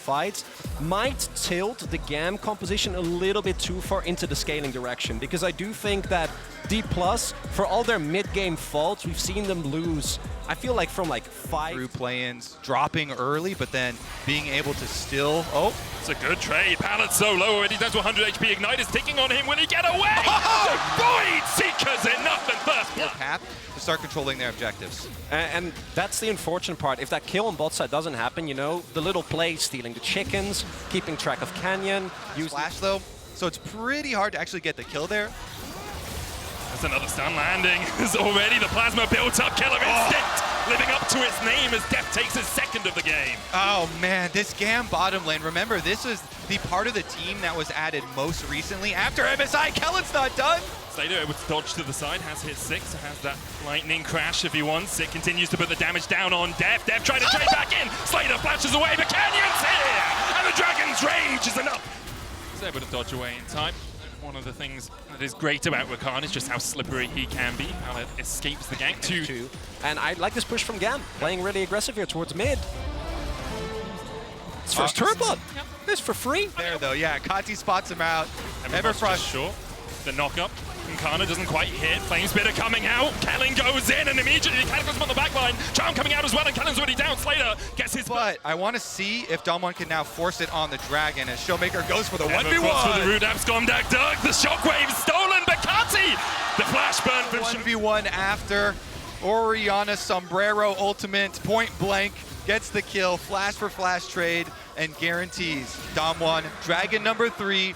fights might tilt the GAM composition a little bit too far into the scaling direction, because I do think that DPlus, for all their mid-game faults, we've seen them lose, I feel like from like 5 through play-ins, dropping early, but then being able to still, oh. It's a good trade. Pallet's so low already, down to 100 HP. Ignite is ticking on him. Will he get away? Oh! Void Seekers enough and first blood. Path to start controlling their objectives. And that's the unfortunate part. If that kill on bot side doesn't happen, you know, the little plays, stealing the chickens, keeping track of Canyon. Flash though, so it's pretty hard to actually get the kill there. That's another stun landing. There's already the plasma built up. Killer Instinct living up to its name as Def takes his second of the game. Oh man, this GAM bottom lane. Remember, this was the part of the team that was added most recently after MSI. Kellen's not done. Slater able to dodge to the side, has hit 6, has that lightning crash if he wants. It continues to put the damage down on Def. Def trying to trade back in. Slater flashes away, but Canyon's here! And the Dragon's Rage is enough. He's able to dodge away in time. One of the things that is great about Rakan is just how slippery he can be, how it escapes the gank too. And I like this push from GAM, playing really aggressive here towards mid. It's first turret blood. Yep. This for free. There though, yeah, Kati spots him out. Everfrost short. The knock-up. Kana doesn't quite hit. Flame Spitter coming out. Kellen goes in and immediately Cataclysm on the back line. Charm coming out as well, and Kellen's already down. Slater gets his... But I want to see if Damwon can now force it on the Dragon as Showmaker goes for the 1v1. For the Root Abscom Dak Dug. The Shockwave stolen. Bakati! The flash burn from 1v1 after Oriana Sombrero ultimate. Point blank. Gets the kill. Flash for flash trade and guarantees Damwon Dragon number 3.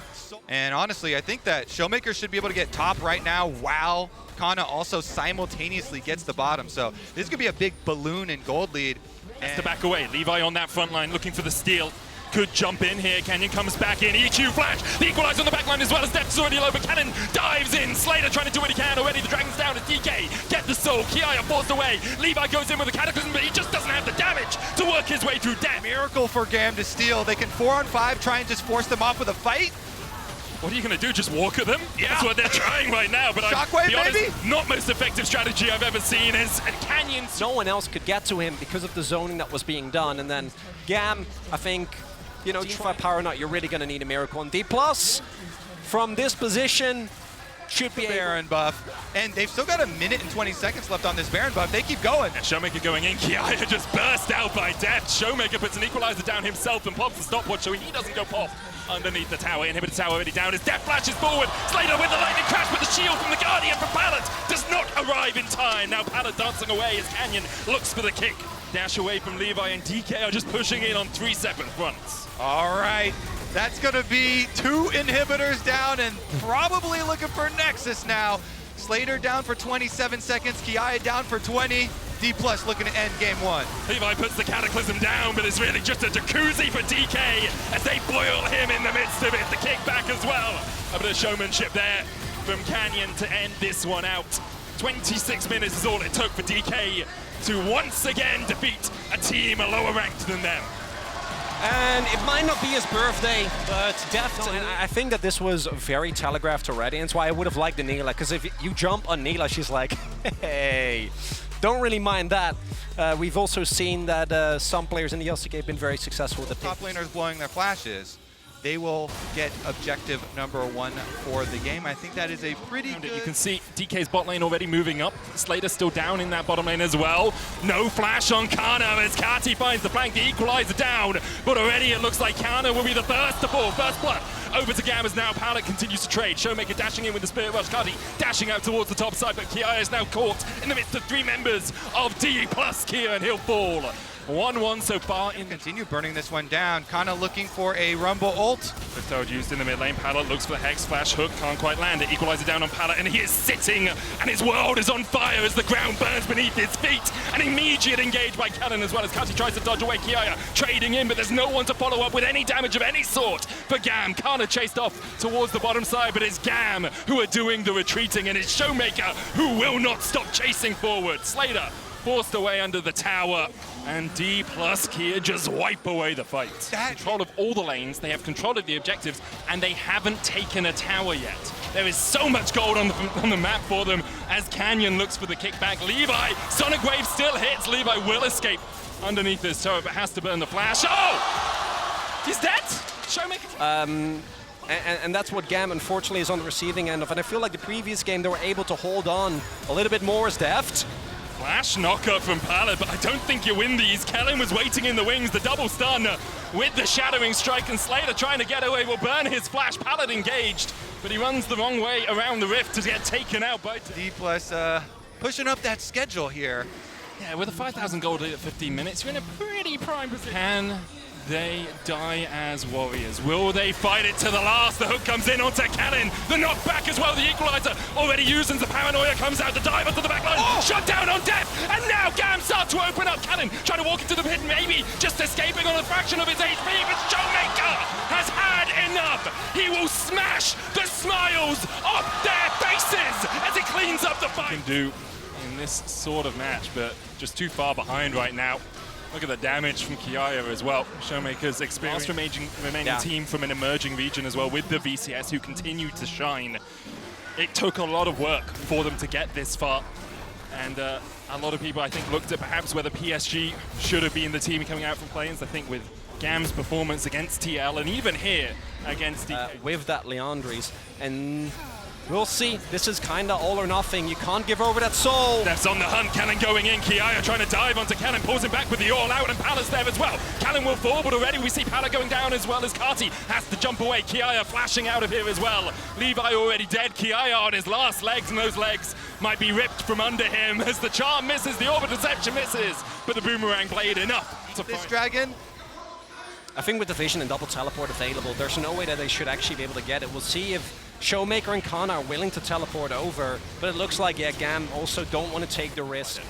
And honestly, I think that Showmaker should be able to get top right now while Kana also simultaneously gets the bottom. So this could be a big balloon and gold lead. Has to back away. Levi on that front line looking for the steal. Could jump in here. Canyon comes back in. EQ flash. The equalizer on the back line as well as Depth's already low, but Cannon dives in. Slater trying to do what he can. Already the Dragon's down as DK. Get the soul. Kiaya forced away. Levi goes in with a Cataclysm, but he just doesn't have the damage to work his way through Depth. Miracle for GAM to steal. They can 4-on-5 try and just force them off with a fight. What are you going to do, just walk at them? Yeah. That's what they're trying right now, but Shockwave, maybe? Not most effective strategy I've ever seen is Canyon. No one else could get to him because of the zoning that was being done, and then GAM, I think, you know, try power nut, you're really going to need a miracle. And DPlus, from this position, should be Baron buff. And they've still got a minute and 20 seconds left on this Baron buff. They keep going. And Showmaker going in. Kiaya just burst out by Death. Showmaker puts an equalizer down himself and pops the stopwatch so he doesn't go pop underneath the tower. Inhibitor tower already down as Death flashes forward. Slater with the lightning crash, but the shield from the Guardian from Pallet does not arrive in time. Now Pallet dancing away as Canyon looks for the kick. Dash away from Levi, and DK are just pushing in on 3 separate fronts. All right. That's going to be 2 inhibitors down and probably looking for Nexus now. Slater down for 27 seconds, Kiaya down for 20. DPlus looking to end game 1. Levi puts the Cataclysm down, but it's really just a jacuzzi for DK as they boil him in the midst of it. The kick back as well. A bit of showmanship there from Canyon to end this one out. 26 minutes is all it took for DK to once again defeat a team lower ranked than them. And it might not be his birthday, but definitely. I think that this was very telegraphed already, and that's why I would have liked the Neela, because if you jump on Neela, she's like, hey, don't really mind that. We've also seen that some players in the LCK have been very successful with the top laners blowing their flashes. They will get objective number 1 for the game. I think that is a pretty good... You can see DK's bot lane already moving up. Slater still down in that bottom lane as well. No flash on Kana as Kati finds the flank, the equalizer down. But already it looks like Kana will be the first to fall. First blood over to GAM as now Pallet continues to trade. Showmaker dashing in with the Spirit Rush. Kati dashing out towards the top side, but Kiaya is now caught in the midst of 3 members of DPlus Kia, and he'll fall. 1-1 so far. Continue burning this one down. Kana looking for a Rumble ult. Crypto used in the mid lane. Pallet looks for the Hex Flash hook. Can't quite land it. Equalizer down on Pallet, and he is sitting, and his world is on fire as the ground burns beneath his feet. An immediate engage by Cannon as well as Kati tries to dodge away. Kiaya trading in, but there's no one to follow up with any damage of any sort for GAM. Kana chased off towards the bottom side, but it's GAM who are doing the retreating, and it's Showmaker who will not stop chasing forward. Slater forced away under the tower, and DPlus Kia just wipe away the fight. Control of all the lanes, they have control of the objectives, and they haven't taken a tower yet. There is so much gold on the map for them as Canyon looks for the kickback. Levi, Sonic Wave still hits. Levi will escape underneath this turret, but has to burn the flash. Oh! He's dead. Showmaker. And that's what GAM unfortunately is on the receiving end of. And I feel like the previous game they were able to hold on a little bit more as Deft. Flash knocker from Pallid, but I don't think you win these. Kellen was waiting in the wings, the double stun with the shadowing strike, and Slater trying to get away will burn his flash. Pallid engaged, but he runs the wrong way around the rift to get taken out by DPlus pushing up that schedule here. Yeah, with a 5,000 gold lead at 15 minutes, you're in a pretty prime position. Can they die as warriors? Will they fight it to the last? The hook comes in onto Kellen. The knockback as well, the equalizer already used, and the paranoia comes out. The dive onto the back line. Shut down on Death. And now GAM start to open up. Kellen trying to walk into the pit, maybe just escaping on a fraction of his HP, but Showmaker has had enough. He will smash the smiles off their faces as he cleans up the fight. Can do in this sort of match, but just too far behind right now. Look at the damage from Kiaya as well. Showmaker's experienced remaining team from an emerging region as well, with the VCS who continue to shine. It took a lot of work for them to get this far. And a lot of people, I think, looked at perhaps whether PSG should have been the team coming out from play-ins. I think with GAM's performance against TL, and even here against DK. With that Leandries. And we'll see. This is kind of all or nothing. You can't give over that soul. That's on the hunt. Callan going in. Kiaya trying to dive onto Callan. Pulls him back with the all-out, and Pala's there as well. Callan will fall, but already we see Pala going down as well as Kati has to jump away. Kiaya flashing out of here as well. Levi already dead. Kiaya on his last legs, and those legs might be ripped from under him as the charm misses, the orbit deception misses, but the boomerang blade enough to This dragon. I think with the vision and double teleport available, there's no way that they should actually be able to get it. We'll see if Showmaker and Kana are willing to teleport over, but it looks like, yeah, GAM also don't want to take the risk.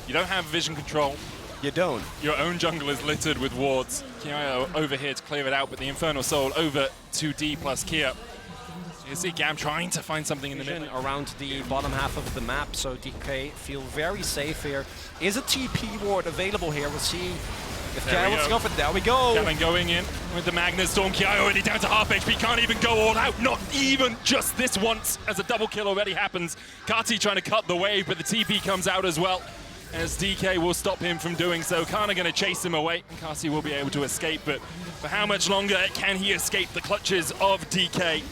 You don't have vision control. You don't. Your own jungle is littered with wards. Kiaya over here to clear it out, but the Infernal Soul over to DPlus Kia. So you see GAM trying to find something in the middle. Around the bottom half of the map, so DK feel very safe here. Is a TP ward available here? We'll see. If Kiaya wants to go for it, there we go. Kevin going in with the Magnet Storm. Kiaya already down to half HP, can't even go all out. Not even just this once, as a double kill already happens. Kati trying to cut the wave, but the TP comes out as well, as DK will stop him from doing so. Kana going to chase him away, and Kasi will be able to escape, but for how much longer can he escape the clutches of DK?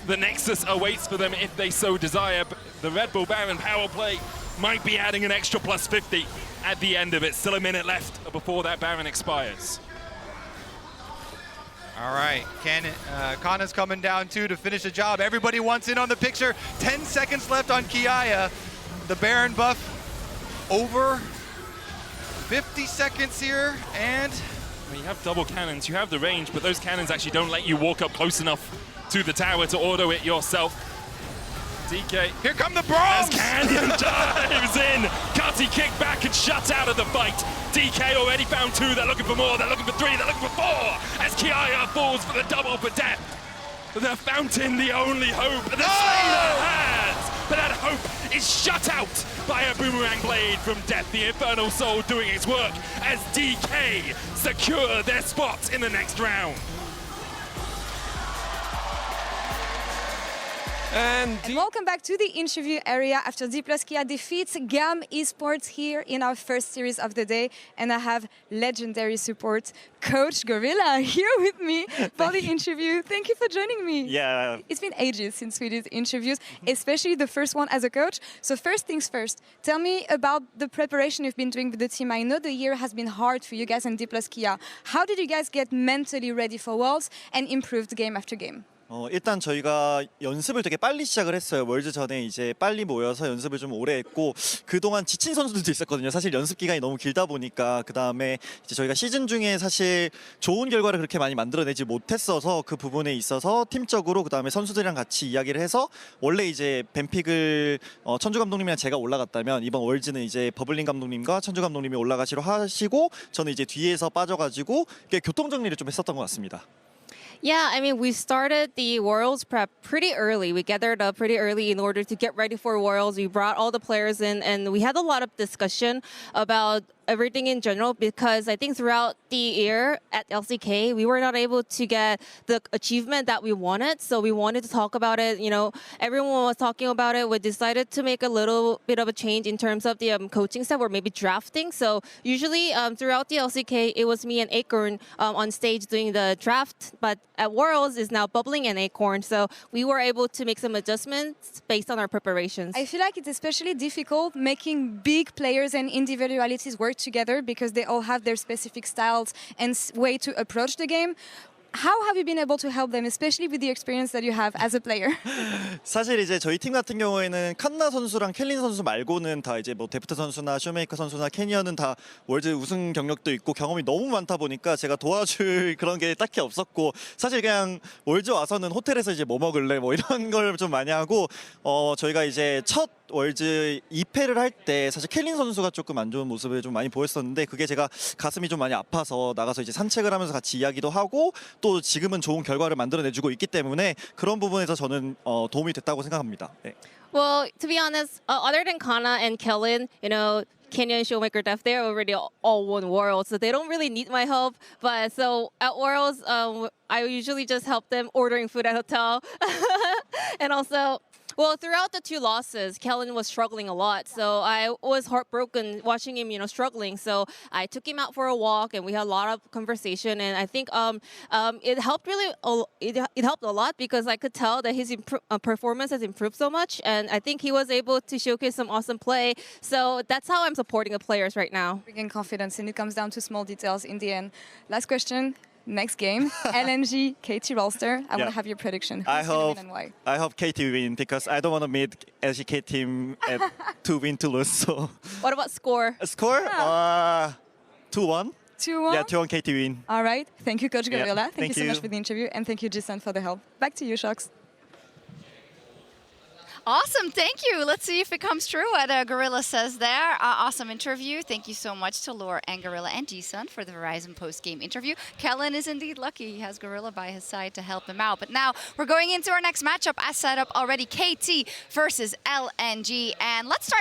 The Nexus awaits for them if they so desire, but the Red Bull Baron power play might be adding an extra plus 50 at the end of it. Still a minute left before that Baron expires. All right, Kana's coming down too to finish the job. Everybody wants in on the picture. 10 seconds left on Kiaya. The Baron buff over 50 seconds here, and you have double cannons, you have the range, but those cannons actually don't let you walk up close enough to the tower to auto it yourself. DK. Here come the Bronx! As Canyon dives in. Kati kicked back and shuts out of the fight. DK already found two. They're looking for more. They're looking for three. They're looking for four. As Kiaya falls for the double for death. The fountain, the only hope the Slayer has. But that hope is shut out by a boomerang blade from Death. The Infernal Soul doing its work as DK secure their spot in the next round. And welcome back to the interview area after DPlus Kia defeats GAM Esports here in our first series of the day. And I have legendary support, Coach Gorilla, here with me for the interview. Thank you for joining me. Yeah. It's been ages since we did interviews, especially the first one as a coach. So first things first, tell me about the preparation you've been doing with the team. I know the year has been hard for you guys and DPlus Kia. How did you guys get mentally ready for Worlds and improved game after game? 일단 저희가 연습을 되게 빨리 시작을 했어요. 월즈 전에 이제 빨리 모여서 연습을 좀 오래 했고 그동안 지친 선수들도 있었거든요. 사실 연습 기간이 너무 길다 보니까 그다음에 이제 저희가 시즌 중에 사실 좋은 결과를 그렇게 많이 만들어내지 못했어서 그 부분에 있어서 팀적으로 그다음에 선수들이랑 같이 이야기를 해서 원래 이제 뱀픽을 천주 감독님이랑 제가 올라갔다면 이번 월즈는 이제 버블린 감독님과 천주 감독님이 올라가시로 하시고 저는 이제 뒤에서 빠져가지고 교통 정리를 좀 했었던 것 같습니다. Yeah, I mean, we started the Worlds prep pretty early. We gathered up pretty early in order to get ready for Worlds. We brought all the players in, and we had a lot of discussion about everything in general, because I think throughout the year at LCK, we were not able to get the achievement that we wanted. So we wanted to talk about it. You know, everyone was talking about it. We decided to make a little bit of a change in terms of the coaching staff or maybe drafting. So usually throughout the LCK, it was me and Acorn on stage doing the draft. But at Worlds, is now Bubbling and Acorn. So we were able to make some adjustments based on our preparations. I feel like it's especially difficult making big players and individualities work together because they all have their specific styles and way to approach the game. How have you been able to help them, especially with the experience that you have as a player? 사실 이제 저희 팀 같은 경우에는 칸나 선수랑 켈린 선수 말고는 다 이제 뭐 데프트 선수나 쇼메이커 선수나 캐니언은 다 월드 우승 경력도 있고 경험이 너무 많다 보니까 제가 도와줄 그런 게 딱히 없었고, 사실 그냥 월드 와서는 호텔에서 이제 뭐 먹을래 뭐 이런 걸 좀 많이 하고, 저희가 이제 첫 월드 2패를 할 때 사실 켈린 선수가 조금 안 좋은 모습을 좀 많이 보였었는데, 그게 제가 가슴이 좀 많이 아파서 나가서 이제 산책을 하면서 같이 이야기도 하고 또 지금은 좋은 결과를 만들어내주고 있기 때문에 그런 부분에서 저는 도움이 됐다고 생각합니다. 네. Well, to be honest, other than Kana and Kellen, you know, Kenyon, Showmaker, Def, they're already all won Worlds, so they don't really need my help. But so at Worlds, I usually just help them ordering food at hotel. And also, well, throughout the 2 losses, Kellen was struggling a lot. So I was heartbroken watching him, you know, struggling. So I took him out for a walk and we had a lot of conversation. And I think it helped really, it helped a lot because I could tell that his performance has improved so much. And I think he was able to showcase some awesome play. So that's how I'm supporting the players right now. Bringing confidence, and it comes down to small details in the end. Last question. Next game, LNG, KT Rolster. I want to have your prediction. Who's going to win and why? I hope KT win because I don't want to meet LCK team to win to lose. So What about score? score 2-1. 2-1? Yeah, 2-1 KT win. All right. Thank you, Coach Yeah, Gorilla. Thank thank you so much you. for the interview. And thank you, Jason, for the help. Back to you, Shox. Awesome, thank you. Let's see if it comes true what Gorilla says there. Awesome interview. Thank you so much to Lore and Gorilla and Ji-sun for the Verizon post-game interview. Kellen is indeed lucky. He has Gorilla by his side to help him out. But now we're going into our next matchup as set up already. KT versus LNG. And let's start